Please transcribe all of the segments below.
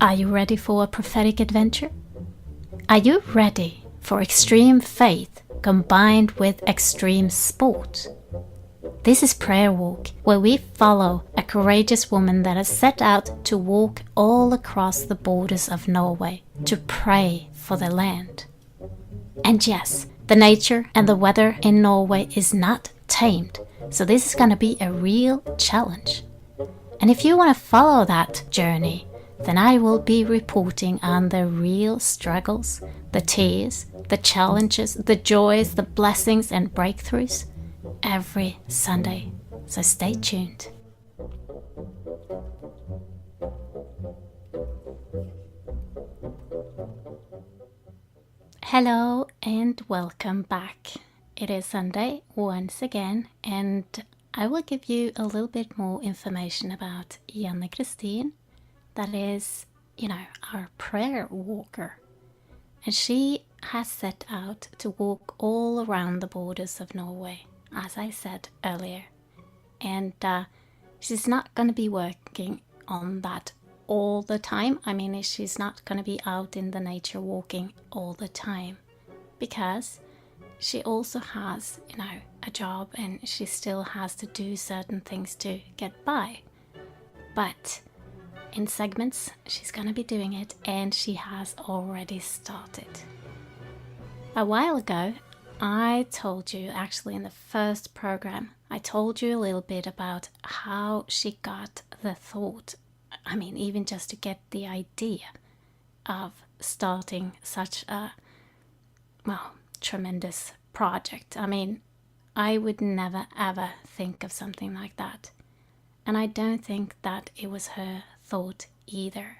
Are you ready for a prophetic adventure? Are you ready for extreme faith combined with extreme sport? This is Prayer Walk, where we follow a courageous woman that has set out to walk all across the borders of Norway to pray for the land. And yes, the nature and the weather in Norway is not tamed, so this is going to be a real challenge. And if you want to follow that journey, then I will be reporting on the real struggles, the tears, the challenges, the joys, the blessings and breakthroughs every Sunday. So stay tuned. Hello and welcome back. It is Sunday once again, and I will give you a little bit more information about Janne-Kristin. That is, our prayer walker. And she has set out to walk all around the borders of Norway, as I said earlier. And she's not going to be working on that all the time. I mean, she's not going to be out in the nature walking all the time, because she also has, a job, and she still has to do certain things to get by. But in segments, she's gonna be doing it, and she has already started. A while ago, I told you, actually in the first program, I told you a little bit about how she got the thought, even just to get the idea of starting such a, tremendous project. I would never ever think of something like that. And I don't think that it was her thought either.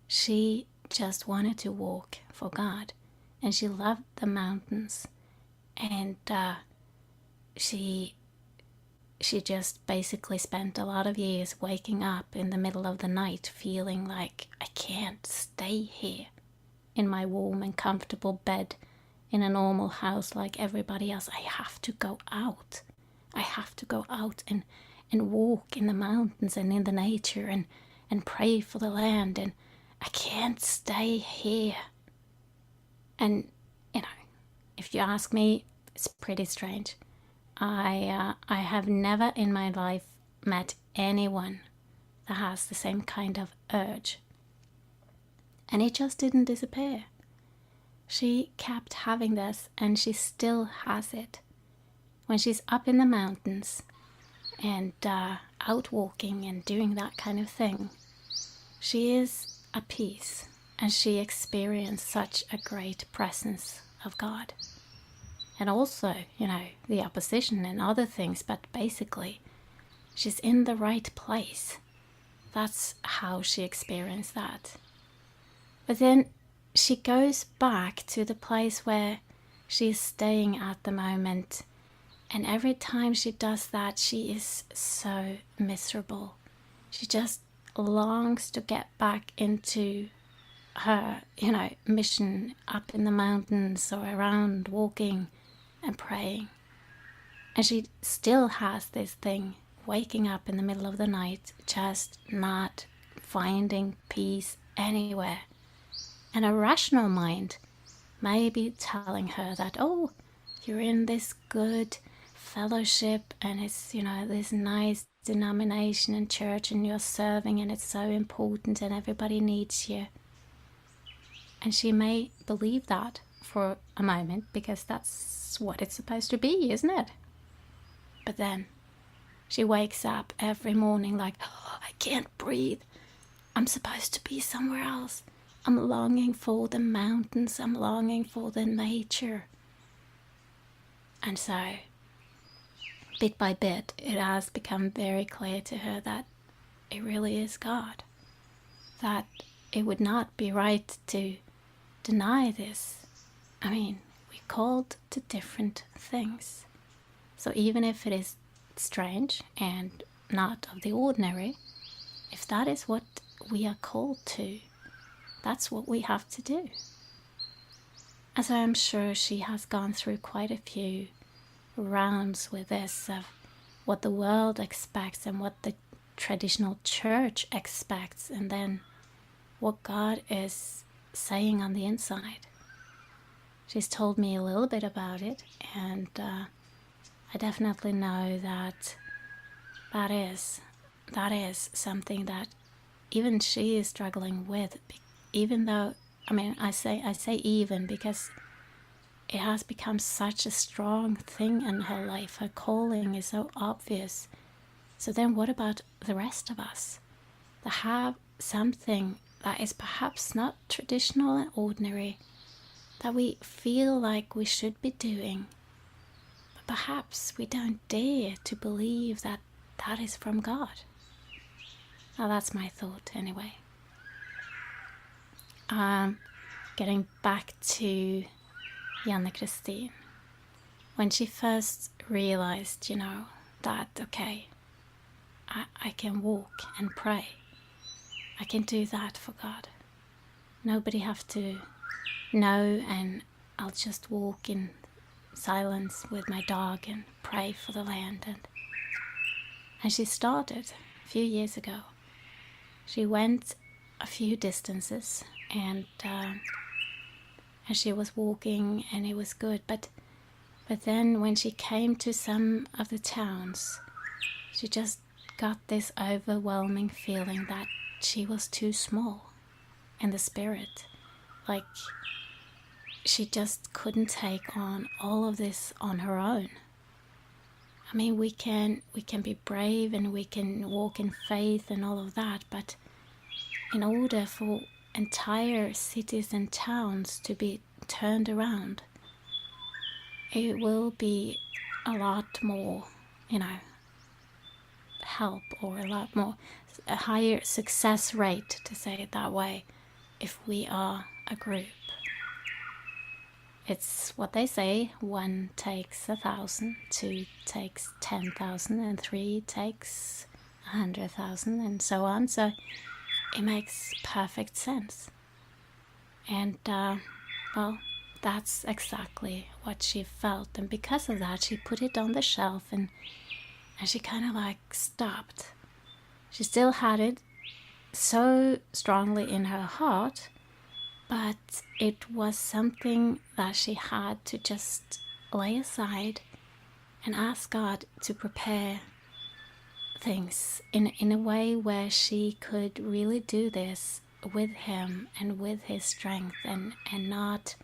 She just wanted to walk for God, and she loved the mountains, and she just basically spent a lot of years waking up in the middle of the night feeling like, I can't stay here in my warm and comfortable bed in a normal house like everybody else. I have to go out. I have to go out and walk in the mountains and in the nature and pray for the land, and I can't stay here. And, if you ask me, it's pretty strange. I have never in my life met anyone that has the same kind of urge. And it just didn't disappear. She kept having this, and she still has it. When she's up in the mountains and out walking and doing that kind of thing, she is at peace, and she experienced such a great presence of God. And also, the opposition and other things, but basically, she's in the right place. That's how she experienced that. But then she goes back to the place where she's staying at the moment, and every time she does that, she is so miserable. She just longs to get back into her, mission up in the mountains or around walking and praying. And she still has this thing, waking up in the middle of the night, just not finding peace anywhere. And a rational mind may be telling her that, oh, you're in this good fellowship, and it's, this nice denomination and church, and you're serving, and it's so important, and everybody needs you. And she may believe that for a moment, because that's what it's supposed to be, isn't it? But then she wakes up every morning like, oh, I can't breathe. I'm supposed to be somewhere else. I'm longing for the mountains. I'm longing for the nature. And so, bit by bit, it has become very clear to her that it really is God. That it would not be right to deny this. We're called to different things. So even if it is strange and not of the ordinary, if that is what we are called to, that's what we have to do. As I'm sure she has gone through quite a few rounds with this of what the world expects and what the traditional church expects, and then what God is saying on the inside. She's told me a little bit about it, and I definitely know that that is something that even she is struggling with, even though, I mean, I say even because it has become such a strong thing in her life. Her calling is so obvious. So then what about the rest of us that have something that is perhaps not traditional and ordinary, that we feel like we should be doing, but perhaps we don't dare to believe that that is from God? Now that's my thought anyway. Getting back to janne-kristin. When she first realized, that, okay, I can walk and pray. I can do that for God. Nobody have to know, and I'll just walk in silence with my dog and pray for the land. And she started a few years ago. She went a few distances, and she was walking, and it was good. But then when she came to some of the towns, she just got this overwhelming feeling that she was too small in the spirit. Like she just couldn't take on all of this on her own. I mean, we can be brave and we can walk in faith and all of that, but in order for entire cities and towns to be turned around, it will be a lot more, help, or a higher success rate, to say it that way, if we are a group. It's what they say: 1 takes 1,000, 2 takes 10,000, and 3 takes 100,000, and so on. So it makes perfect sense. And well, that's exactly what she felt, and because of that she put it on the shelf, and she kind of like stopped. She still had it so strongly in her heart, but it was something that she had to just lay aside and ask God to prepare things in a way where she could really do this with him and with his strength, and not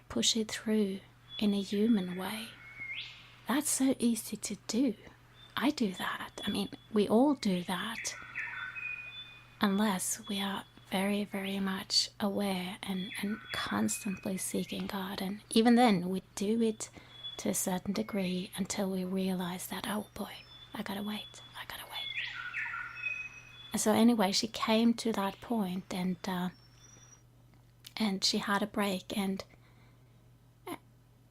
push it through in a human way. That's so easy to do. I do that. I mean, we all do that, unless we are very, very much aware and constantly seeking God. And even then, we do it to a certain degree until we realize that, oh boy, I gotta wait. And so anyway, she came to that point, and she had a break, and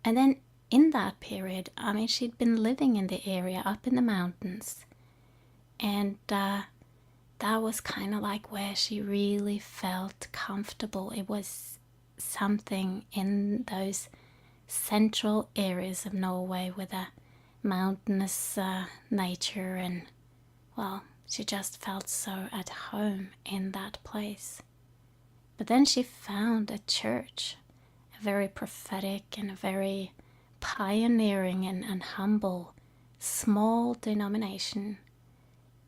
then in that period, I mean, she'd been living in the area up in the mountains, and that was kind of like where she really felt comfortable. It was something in those central areas of Norway with a mountainous nature, and well, she just felt so at home in that place. But then she found a church, a very prophetic and a very pioneering and humble, small denomination,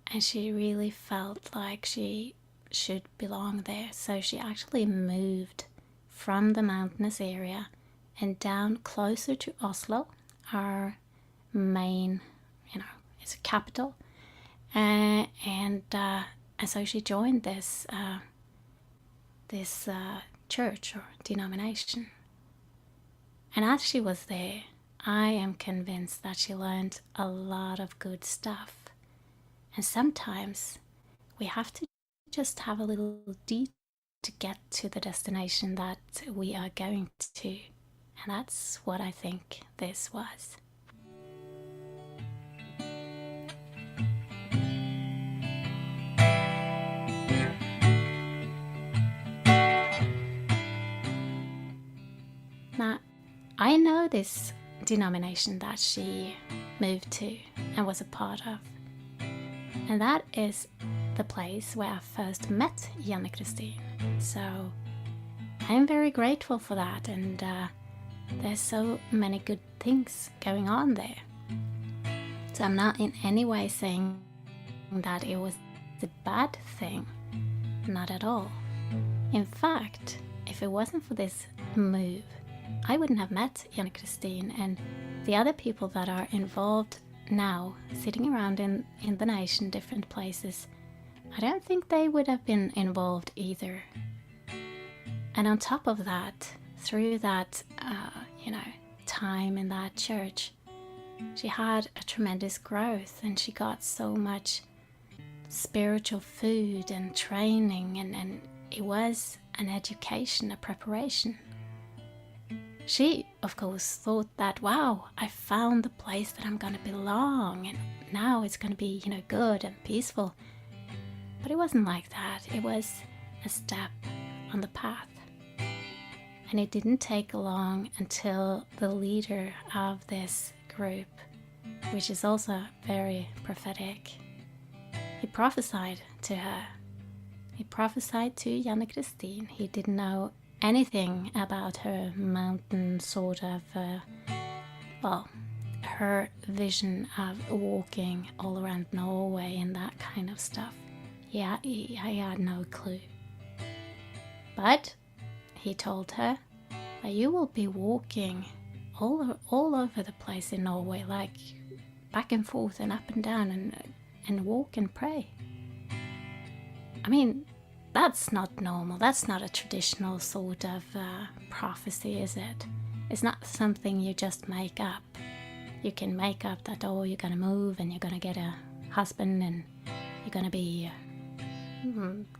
and she really felt like she should belong there. So she actually moved from the mountainous area and down closer to Oslo, our main, it's a capital, and so she joined this church or denomination. And as she was there, I am convinced that she learned a lot of good stuff. And sometimes we have to just have a little detour to get to the destination that we are going to. And that's what I think this was. Now, I know this denomination that she moved to and was a part of. And that is the place where I first met janne-kristin. So I'm very grateful for that, and there's so many good things going on there. So I'm not in any way saying that it was a bad thing. Not at all. In fact, if it wasn't for this move, I wouldn't have met janne-kristin and the other people that are involved now, sitting around in the nation, different places. I don't think they would have been involved either. And on top of that, through that, time in that church, she had a tremendous growth, and she got so much spiritual food and training, and it was an education, a preparation. She, of course, thought that, wow, I found the place that I'm going to belong, and now it's going to be, good and peaceful. But it wasn't like that. It was a step on the path. And it didn't take long until the leader of this group, which is also very prophetic, he prophesied to her. He prophesied to janne-kristin. He didn't know anything about her mountain sort of, her vision of walking all around Norway and that kind of stuff. Yeah, he had no clue. But he told her that you will be walking all over the place in Norway, like back and forth and up and down, and walk and pray. I mean, that's not normal. That's not a traditional sort of prophecy, is it? It's not something you just make up. You can make up that, you're going to move and you're going to get a husband and you're going to be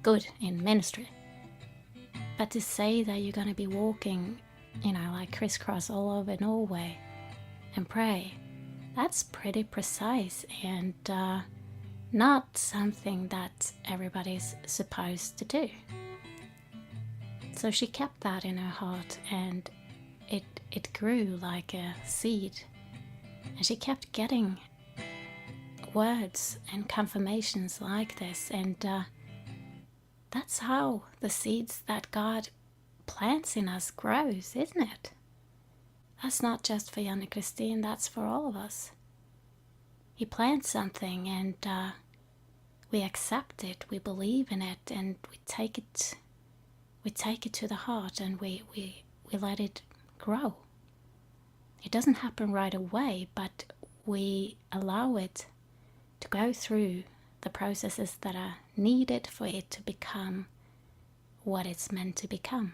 good in ministry. But to say that you're going to be walking, like crisscross all over Norway and pray, that's pretty precise and not something that everybody's supposed to do. So she kept that in her heart, and it grew like a seed. And she kept getting words and confirmations like this, and that's how the seeds that God plants in us grows, isn't it? That's not just for janne-kristin, that's for all of us. He plants something, and we accept it, we believe in it, and we take it to the heart, and we let it grow. It doesn't happen right away, but we allow it to go through the processes that are needed for it to become what it's meant to become.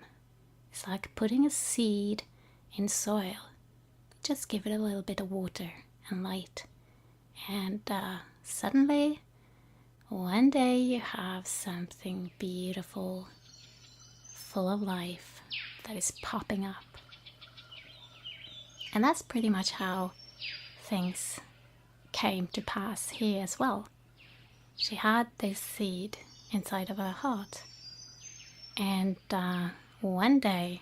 It's like putting a seed in soil. Just give it a little bit of water and light, and suddenly one day you have something beautiful, full of life, that is popping up. And that's pretty much how things came to pass here as well. She had this seed inside of her heart, and one day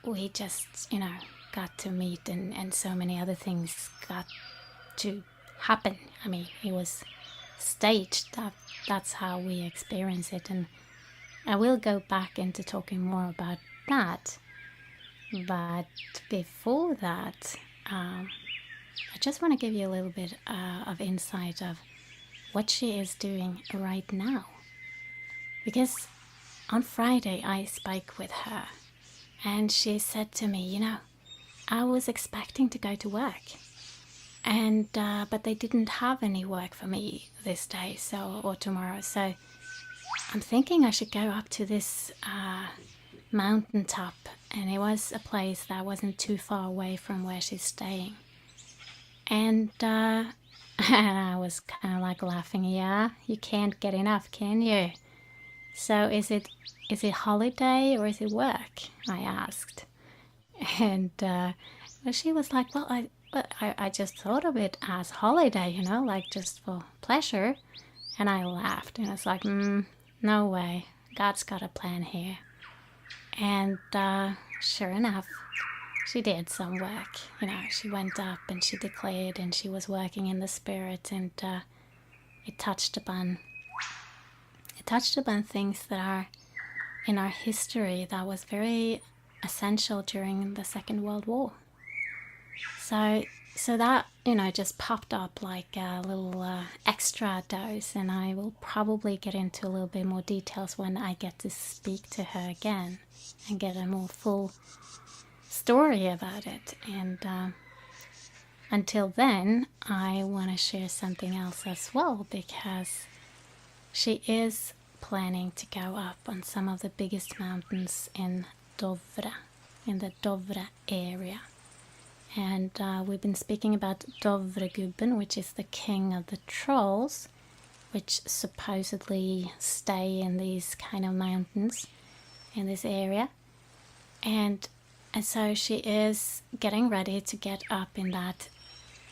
we just, got to meet, and so many other things got to happen. I mean, it was staged. That's how we experience it, and I will go back into talking more about that. But before that, I just want to give you a little bit of insight of what she is doing right now. Because on Friday I spoke with her, and she said to me, I was expecting to go to work, and but they didn't have any work for me this day, or tomorrow. So I'm thinking I should go up to this mountaintop, and it was a place that wasn't too far away from where she's staying. And and I was kind of like laughing. Yeah, you can't get enough, can you? So is it holiday or is it work? I asked. And she was like, well, I just thought of it as holiday, like just for pleasure. And I laughed, and I was like, no way, God's got a plan here. And sure enough, she did some work. She went up and she declared, and she was working in the spirit, and it touched upon things that are in our history that was very essential during the Second World War. So that, just popped up like a little extra dose, and I will probably get into a little bit more details when I get to speak to her again and get a more full story about it. And until then, I want to share something else as well, because she is planning to go up on some of the biggest mountains in Dovre, in the Dovre area. And we've been speaking about Dovregubben, which is the king of the trolls, which supposedly stay in these kind of mountains in this area. And so she is getting ready to get up in that,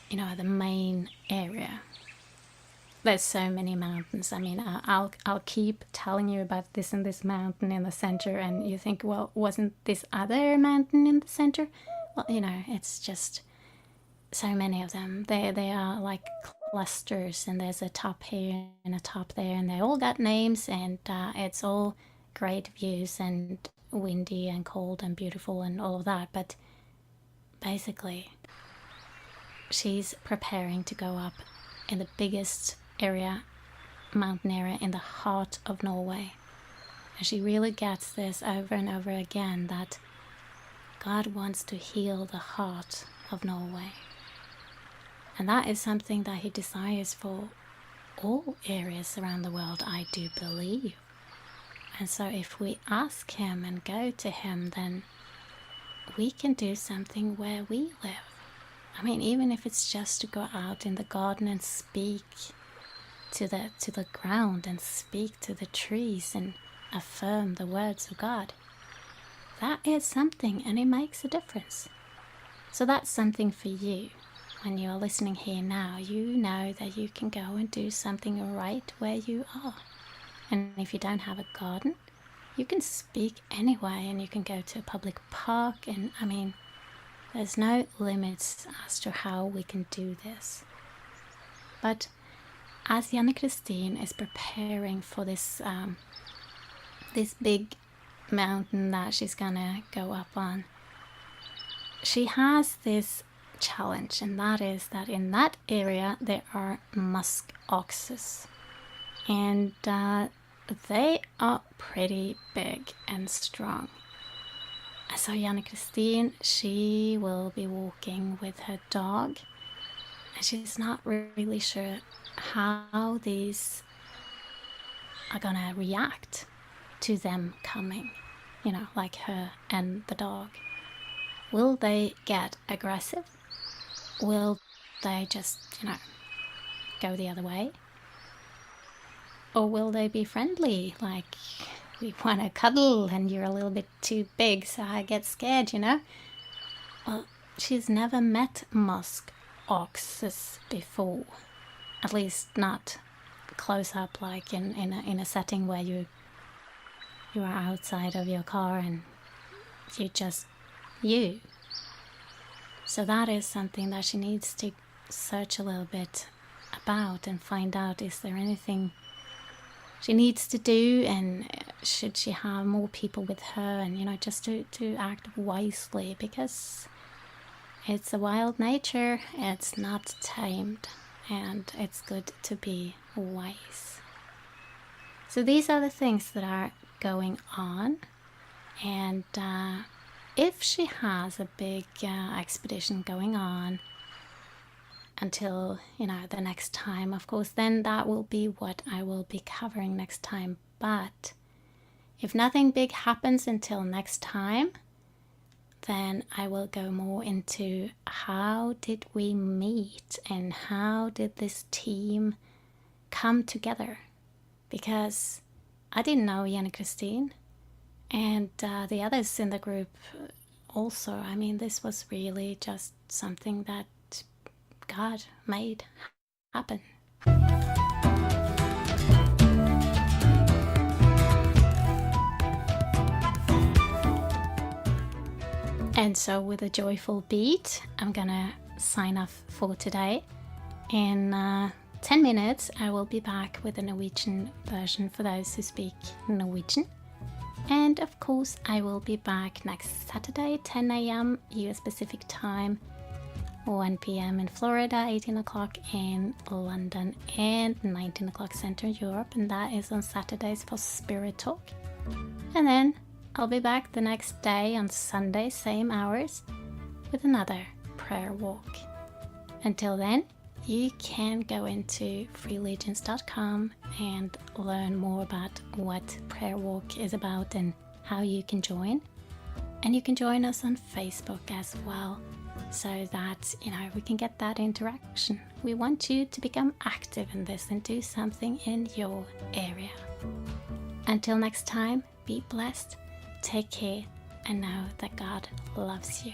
the main area. There's so many mountains. I mean, I'll keep telling you about this and this mountain in the center, and you think, well, wasn't this other mountain in the center? Well, it's just so many of them. They are like clusters, and there's a top here and a top there, and they all got names, and it's all great views and windy and cold and beautiful and all of that. But basically, she's preparing to go up in the biggest mountain area in the heart of Norway. And she really gets this over and over again, that God wants to heal the heart of Norway. And that is something that he desires for all areas around the world, I do believe. And so if we ask him and go to him, then we can do something where we live. I mean, even if it's just to go out in the garden and speak to the ground and speak to the trees and affirm the words of God. That is something, and it makes a difference. So that's something for you. When you're listening here now, you know that you can go and do something right where you are. And if you don't have a garden, you can speak anyway, and you can go to a public park, and I mean, there's no limits as to how we can do this. But as janne-kristin is preparing for this big mountain that she's gonna go up on, she has this challenge, and that is that in that area there are musk oxes, and they are pretty big and strong. So janne-kristin, she will be walking with her dog, and she's not really sure how these are gonna react to them coming, like her and the dog. Will they get aggressive? Will they just, go the other way? Or will they be friendly, like, we want to cuddle and you're a little bit too big, so I get scared, Well, she's never met musk oxes before. At least not close up, like in a setting where you are outside of your car and you just you. So that is something that she needs to search a little bit about and find out, is there anything she needs to do, and should she have more people with her, and just to act wisely, because it's a wild nature, it's not tamed, and it's good to be wise. So these are the things that are going on, and if she has a big expedition going on until the next time, of course, then that will be what I will be covering next time. But if nothing big happens until next time, then I will go more into how did we meet and how did this team come together, because I didn't know janne-kristin, and the others in the group also. I mean, this was really just something that God made happen. And so with a joyful beat, I'm gonna sign off for today, and 10 minutes, I will be back with a Norwegian version for those who speak Norwegian. And of course, I will be back next Saturday, 10 a.m. US Pacific time, 1 p.m. in Florida, 18 o'clock in London, and 19 o'clock Central Europe. And that is on Saturdays for Spirit Talk. And then I'll be back the next day on Sunday, same hours, with another prayer walk. Until then, you can go into freelegions.com and learn more about what Prayer Walk is about and how you can join. And you can join us on Facebook as well, so that, we can get that interaction. We want you to become active in this and do something in your area. Until next time, be blessed, take care, and know that God loves you.